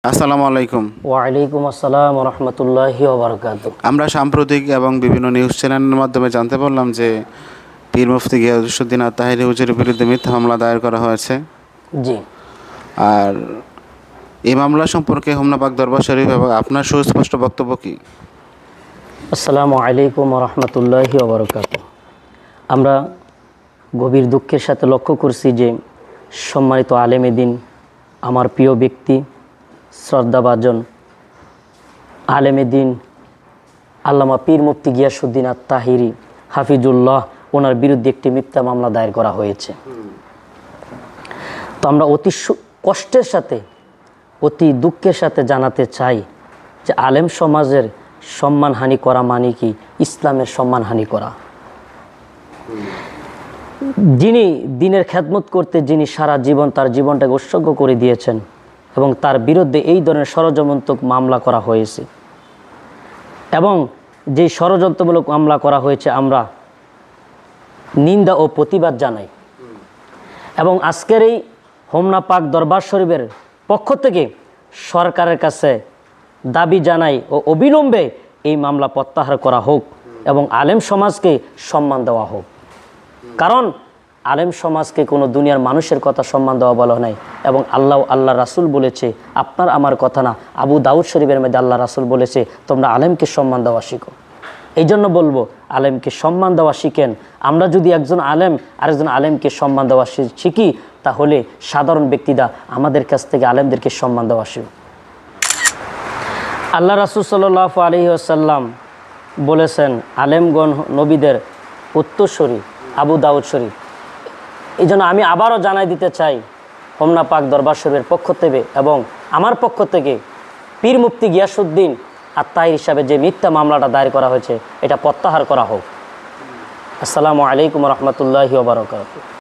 আসসালামু আলাইকুম। ওয়ালাইকুম আসসালাম ওয়া রাহমাতুল্লাহি ওয়া বারাকাতুহু। আমরা সাম্প্রতিক এবং বিভিন্ন নিউজ চ্যানেলের মাধ্যমে জানতে পারলাম যে পীর মুফতি গিয়াসউদ্দিন আত-তাহেরী হুজুরের বিরুদ্ধে মিথ্যা মামলা দায়ের করা হয়েছে। জি, আর এই মামলা সম্পর্কে হোমনা পাক দরবার শরীফ এবং আপনার সুস্পষ্ট বক্তব্য কী? আসসালামু আলাইকুম ওয়া রাহমাতুল্লাহি ওয়া বারাকাতুহু। আমরা গভীর দুঃখের সাথে লক্ষ্য করছি যে সম্মানিত আলেমে দ্বীন, আমার প্রিয় ব্যক্তি, শ্রদ্ধাভাজন আলেমে দ্বীন আল্লামা পীর মুফতি গিয়াসউদ্দিন আত-তাহেরী হাফিজুল্লাহ, ওনার বিরুদ্ধে একটি মিথ্যা মামলা দায়ের করা হয়েছে। তো আমরা অতি কষ্টের সাথে, অতি দুঃখের সাথে জানাতে চাই যে আলেম সমাজের সম্মানহানি করা মানে কি ইসলামের সম্মানহানি করা। যিনি দ্বীনের খেদমত করতে, যিনি সারা জীবন তার জীবনটাকে উৎসর্গ করে দিয়েছেন এবং তার বিরুদ্ধে এই ধরনের ষড়যন্ত্রমূলক মামলা করা হয়েছে, এবং যেই ষড়যন্ত্রমূলক মামলা করা হয়েছে আমরা নিন্দা ও প্রতিবাদ জানাই। এবং আজকের এই হোমনা পাক দরবার শরীফের পক্ষ থেকে সরকারের কাছে দাবি জানাই ও অবিলম্বে এই মামলা প্রত্যাহার করা হোক এবং আলেম সমাজকে সম্মান দেওয়া হোক। কারণ আলেম সমাজকে কোনো দুনিয়ার মানুষের কথা সম্মান দেওয়া বলা নাই, এবং আল্লাহ রাসূল বলেছে, আপনার আমার কথা না, আবু দাউদ শরীফের মধ্যে আল্লাহ রাসূল বলেছে তোমরা আলেমকে সম্মান দেওয়া শিখো। এই জন্য বলবো আলেমকে সম্মান দেওয়া শিখেন। আমরা যদি একজন আলেম আরেকজন আলেমকে সম্মান দেওয়া শিখি, তাহলে সাধারণ ব্যক্তিরা আমাদের কাছ থেকে আলেমদেরকে সম্মান দেওয়া শিখবে। আল্লাহ রাসূল সাল্লাল্লাহু আলাইহি ওয়াসাল্লাম বলেছেন, আলেমগণ নবীদের উত্তরসূরি, আবু দাউদ শরীফ। এই জন্য আমি আবারও জানাই দিতে চাই, হোমনা পাক দরবার শরীফের পক্ষ থেকে এবং আমার পক্ষ থেকে পীর মুফতি গিয়াসউদ্দিন আত-তাহেরী হিসাবে যে মিথ্যা মামলাটা দায়ের করা হয়েছে এটা প্রত্যাহার করা হোক। আসসালামু আলাইকুম ওয়া রাহমাতুল্লাহি ওয়া বারাকাতুহু।